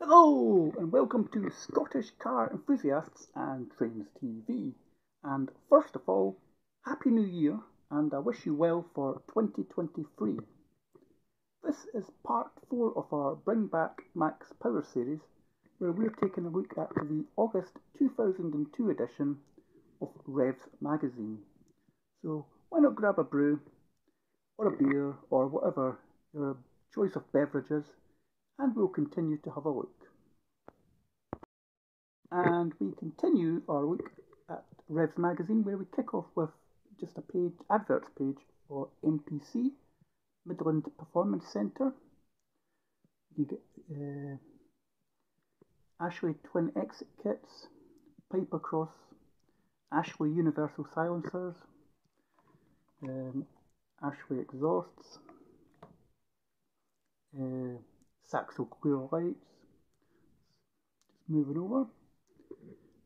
Hello and welcome to Scottish Car Enthusiasts and Trains TV. And first of all, Happy New Year and I wish you well for 2023. This is part 4 of our Bring Back Max Power series where we're taking a look at the August 2002 edition of Revs Magazine. So why not grab a brew or a beer or whatever your choice of beverages and we'll continue to have a look. And we continue our look at Revs Magazine where we kick off with just a page, adverts page for MPC, Midland Performance Centre. You get Ashley Twin Exit Kits, Pipercross, Ashley Universal Silencers, Ashley Exhausts, Saxo Clear Lights. Just moving over.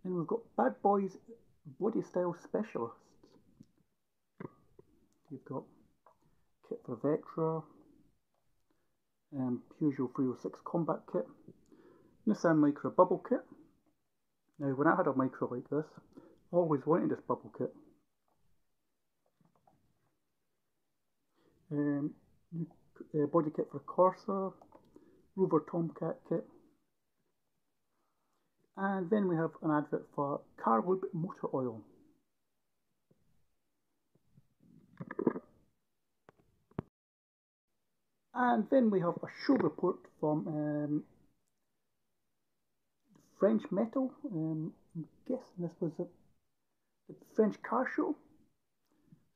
Then we've got Bad Boys Body Style Specialists. You've got kit for Vectra, Peugeot 306 Combat Kit, Nissan Micra Bubble Kit. Now when I had a Micra like this, I always wanted this bubble kit. Body kit for Corsa, Rover Tomcat kit. And then we have an advert for Car Lube Motor Oil. And then we have a show report from French Metal. I'm guessing this was the French car show.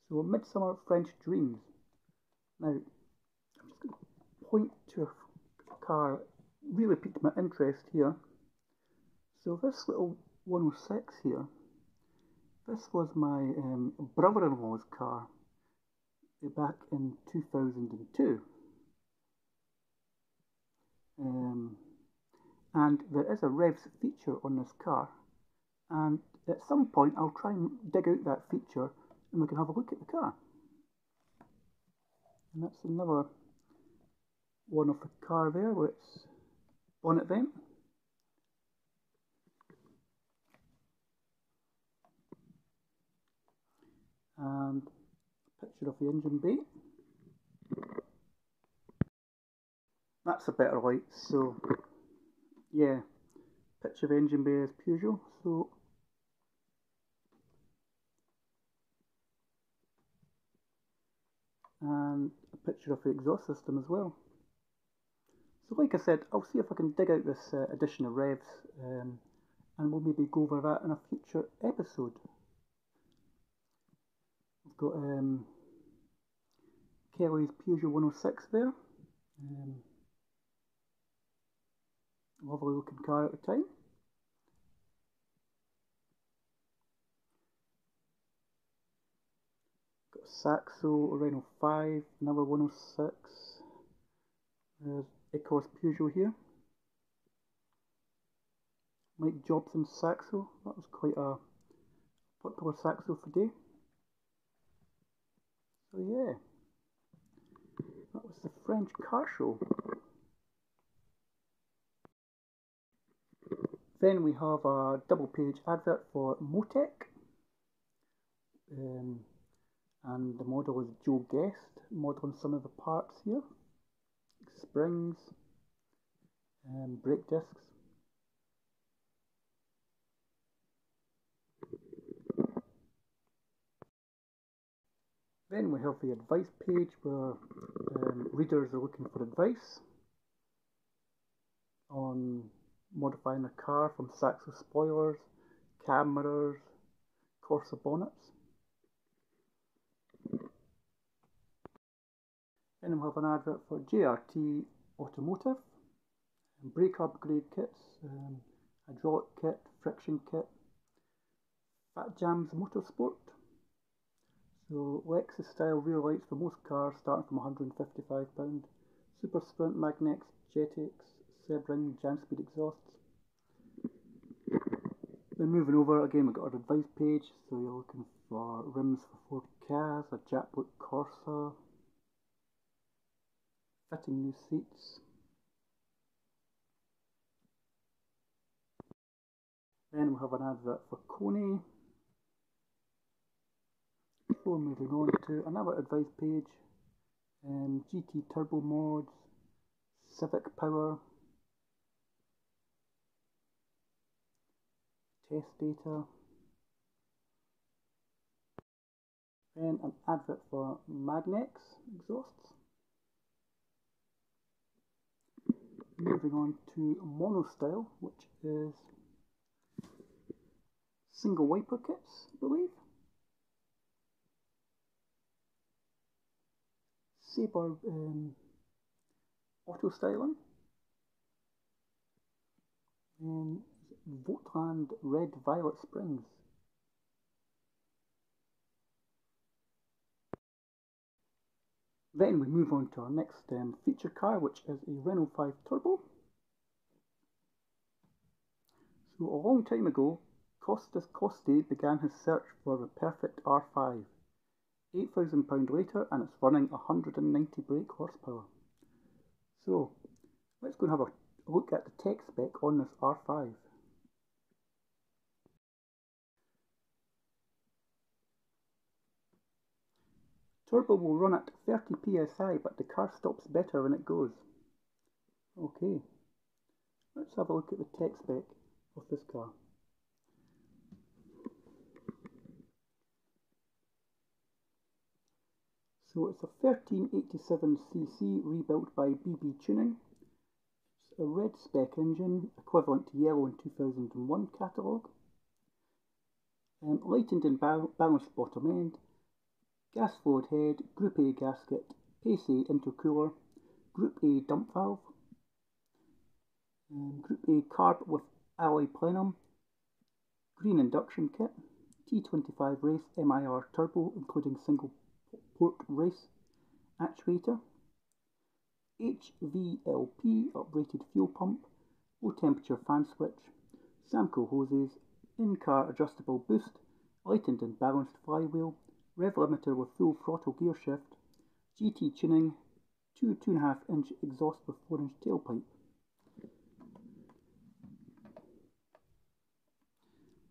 So Midsummer French Dreams. Now, I'm just going to point to a car really piqued my interest here. So this little 106 here, this was my brother-in-law's car back in 2002. And there is a Revs feature on this car, and at some point I'll try and dig out that feature and we can have a look at the car. And that's another one of the car there with its bonnet vent. And a picture of the engine bay. That's a better light, so yeah, picture of the engine bay is Peugeot, so and a picture of the exhaust system as well. So like I said, I'll see if I can dig out this edition of Revs and we'll maybe go over that in a future episode. We've got Kelly's Peugeot 106 there. Lovely looking car at the time. Got Saxo, Renault 5, another 106. There's Ecos Peugeot here. Mike Jobson's Saxo, that was quite a popular Saxo for day. So yeah, that was the French car show. Then we have a double page advert for Motec. And the model is Joe Guest, modelling some of the parts here. Springs, brake discs. Then we have the advice page where readers are looking for advice on modifying a car, from Saxo spoilers, cam mirrors, Corsa bonnets. Then we have an advert for JRT Automotive, brake upgrade kits, hydraulic kit, friction kit, Fat Jams Motorsport. So Lexus style rear lights for most cars starting from £155. Super Sprint Magnex, Jetix, Sebring, Janspeed exhausts. Then moving over again, we've got our advice page. So you're looking for rims for Ford Kaz, a Japlook Corsa, fitting new seats, Then we have an advert for Kony. Before moving on to another advice page, GT Turbo Mods, Civic Power, test data, then an advert for Magnex exhausts. Moving on to Monostyle, which is single wiper kits, I believe. Sabre auto styling, and Votland Red Violet Springs. Then we move on to our next feature car, which is a Renault 5 Turbo. So a long time ago, Costas Costi began his search for the perfect R5. £8,000 later, and it's running 190 brake horsepower. So let's go and have a look at the tech spec on this R5. Turbo will run at 30 psi, but the car stops better when it goes. Okay, let's have a look at the tech spec of this car. So it's a 1387cc rebuilt by BB Tuning. It's a red spec engine, equivalent to yellow in 2001 catalogue. Lightened and balanced bottom end, gas flowed head, Group A gasket, Pace A intercooler, Group A dump valve, Group A carb with alloy plenum, green induction kit, T25 race MIR turbo including single port race actuator, HVLP uprated fuel pump, low temperature fan switch, Samco hoses, in-car adjustable boost, lightened and balanced flywheel, rev limiter with full throttle gear shift, GT tuning, 2.5 inch exhaust with 4 inch tailpipe.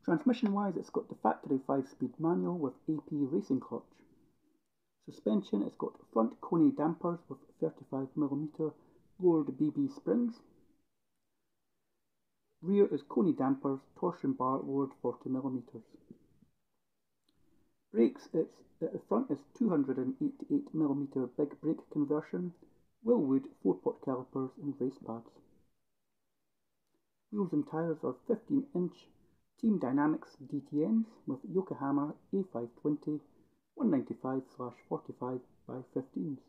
Transmission wise, it's got the factory 5-speed manual with AP racing clutch. Suspension, it's got front Kony dampers with 35mm lowered BB springs. Rear is Kony dampers, torsion bar lowered 40mm. Brakes, at the front is 288mm big brake conversion, Willwood 4-pot calipers and race pads. Wheels and tyres are 15-inch Team Dynamics DTMs with Yokohama A520 195/45 by 15s.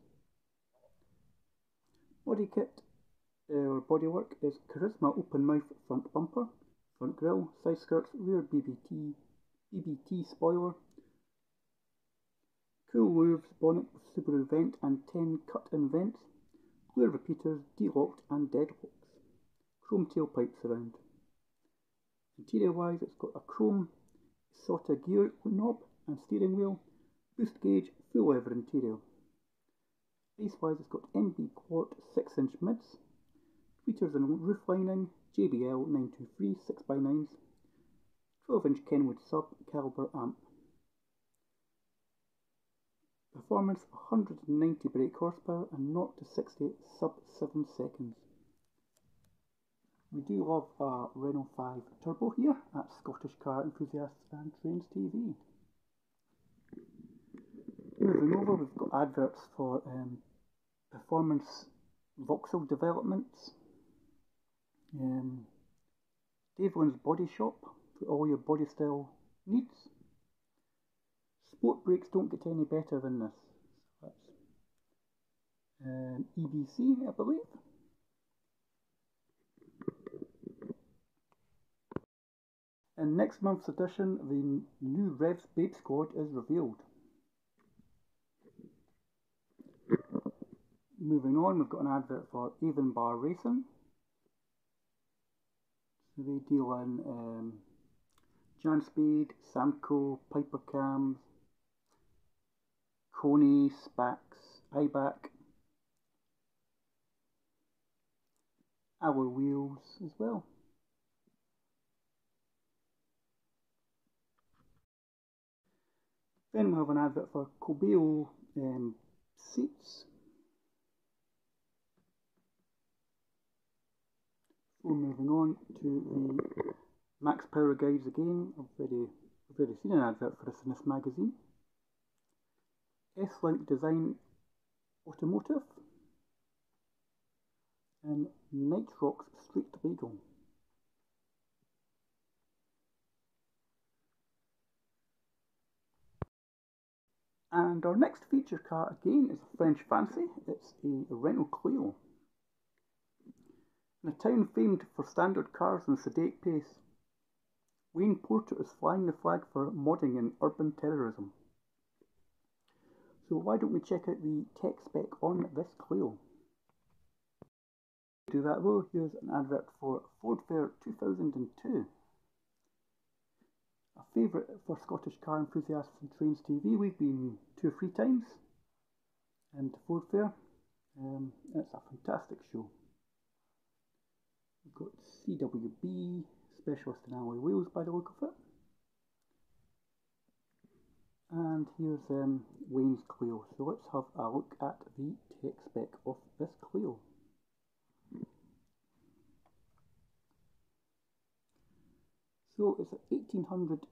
Body kit or bodywork is Charisma open mouth front bumper, front grille, side skirts, rear BBT spoiler, cool roofs, bonnet with Subaru vent and 10 cut-in vents, clear repeaters, de-locked and deadlocks, chrome tailpipe surround. Interior wise, it's got a chrome SOTA gear knob and steering wheel, boost gauge, full leather interior. Base wise, it's got MB Quart 6-inch mids, tweeters and roof lining, JBL 923 6x9s, 12-inch Kenwood sub caliber amp. Performance 190 brake horsepower and 0 to 60 sub 7 seconds. We do love a Renault 5 Turbo here at Scottish Car Enthusiasts and Trains TV. Moving over, we've got adverts for performance Vauxhall developments, Davelin's Body Shop for all your body style needs. Sport brakes don't get any better than this. That's EBC, I believe. In next month's edition, the new Revs Babe Squad is revealed. Moving on, we've got an advert for Avon Bar Racing. So they deal in Jan Speed, Samco, Piper Cams, Kony, Spax, IBAC, alloy wheels as well. Then we have an advert for Cobeo seats. We're moving on to the Max Power guides again. I've already seen an advert for this in this magazine. S-Link Design Automotive and Nitrox Street Legal. And our next feature car again is a French fancy. It's a Renault Clio. In a town famed for standard cars and sedate pace, Wayne Porter is flying the flag for modding and urban terrorism. So why don't we check out the tech spec on this Clio? To do that though, here's an advert for Ford Fair 2002. A favourite for Scottish car enthusiasts and Trains TV. We've been 2 or 3 times to Ford Fair. It's a fantastic show. We've got CWB, specialist in alloy wheels by the look of it. And here's Wayne's Clio. So let's have a look at the tech spec of this Clio. So it's an 1800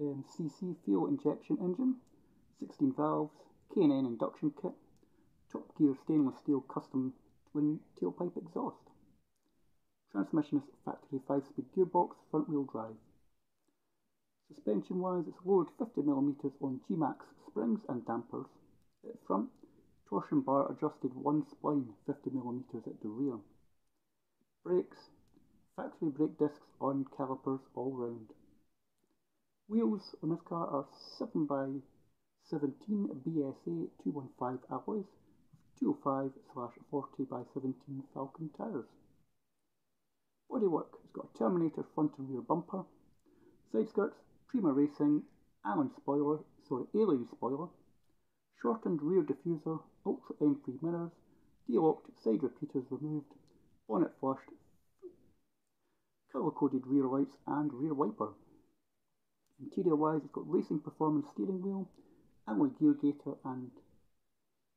cc fuel injection engine, 16 valves, K&N induction kit, top gear stainless steel custom twin tailpipe exhaust. Transmission is factory 5-speed gearbox, front wheel drive. Suspension wise, it's lowered 50mm on G-Max springs and dampers at front, torsion bar adjusted 1 spline 50mm at the rear. Brakes, factory brake discs on calipers all round. Wheels on this car are 7x17 BSA 215 alloys with 205/40x17 Falcon tyres. Bodywork has got a Terminator front and rear bumper, side skirts, Prima Racing, Alien spoiler, shortened rear diffuser, ultra M3 mirrors, de-locked side repeaters removed, bonnet flushed, colour-coded rear lights and rear wiper. Interior wise, it's got racing performance steering wheel, alloy gear gaiter and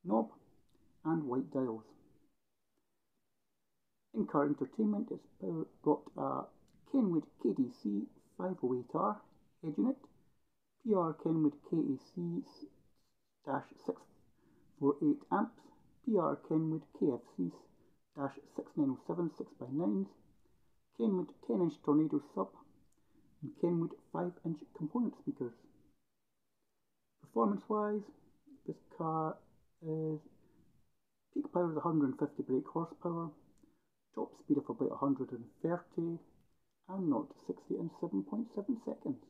knob, and white dials. In-car entertainment, it's got a Kenwood KDC 508R head unit, PR Kenwood KAC-648 amps, PR Kenwood KFC-6907 6x9s, Kenwood 10-inch Tornado sub, and Kenwood 5-inch component speakers. Performance wise, this car is peak power is 150 brake horsepower, top speed of about 130, and 0 to 60 in 7.7 seconds.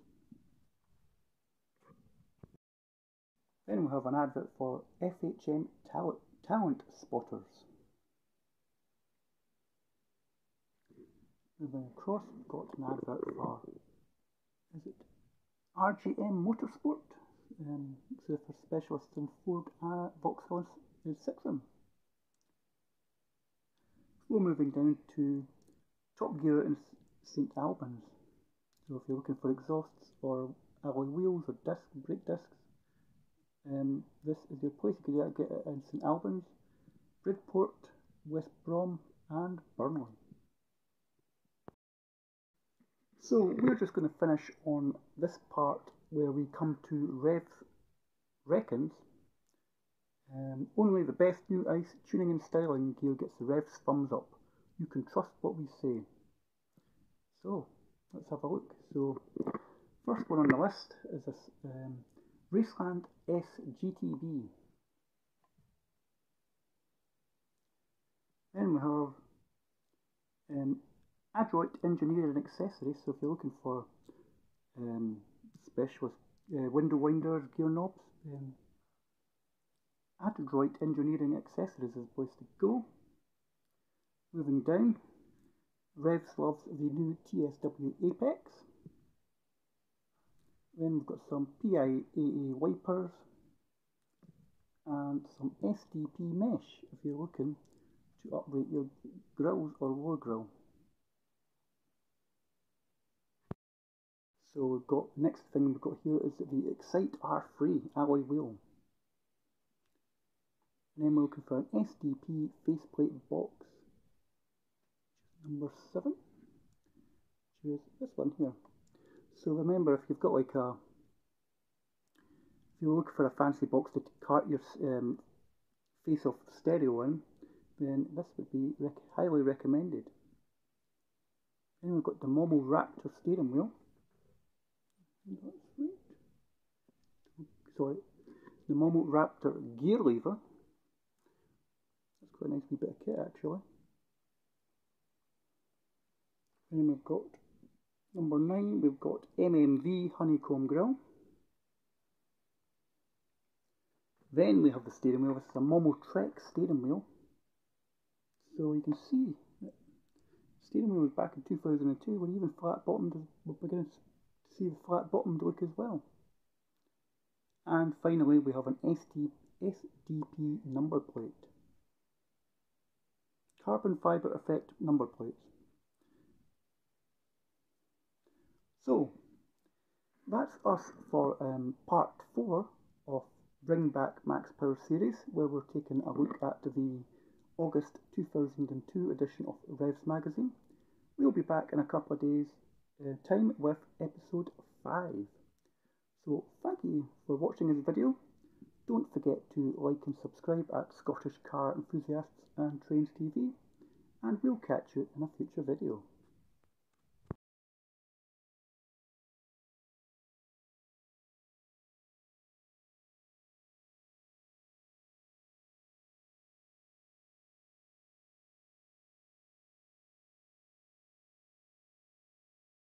Then we have an advert for FHM Talent Spotters. Moving across, we've got an advert for, is it RGM Motorsport? So for specialists in Ford, Vauxhall and Citroen. We're moving down to Top Gear in St Albans. So if you're looking for exhausts or alloy wheels or brake discs, this is your place. You can get it in St Albans, Bridport, West Brom and Burnley. So we're just going to finish on this part where we come to Revs Reckons. Only the best new ICE tuning and styling gear gets the Revs thumbs up. You can trust what we say. So let's have a look. So first one on the list is this Raceland S GTB. Then we have Adroit Engineering Accessories. So if you're looking for specialist window winders, gear knobs, Adroit Engineering Accessories is the place to go. Moving down, Revs loves the new TSW Apex. Then we've got some PIAA wipers and some SDP mesh if you're looking to upgrade your grills or lower grill. So we've got, the next thing we've got here is the Excite R3 alloy wheel. And then we're looking for an SDP faceplate box, number 7, which is this one here. So remember, if you've got like a, if you're looking for a fancy box to cart your face-off stereo in, then this would be highly recommended. Then we've got the Momo Raptor steering wheel. That's right. Sorry, the Momo Raptor gear lever. That's quite a nice wee bit of kit actually. Then we've got number 9, we've got MMV honeycomb grille. Then we have the steering wheel. This is a Momo Trek steering wheel. So you can see that the steering wheel was back in 2002 when even flat bottomed, we're beginning to see the flat bottomed look as well. And finally we have an SDP number plate. Carbon fibre effect number plates. So that's us for part 4 of Bring Back Max Power series, where we're taking a look at the August 2002 edition of Revs Magazine. We'll be back in a couple of days' time with episode 5. So thank you for watching this video. Don't forget to like and subscribe at Scottish Car Enthusiasts and Trains TV, and we'll catch you in a future video.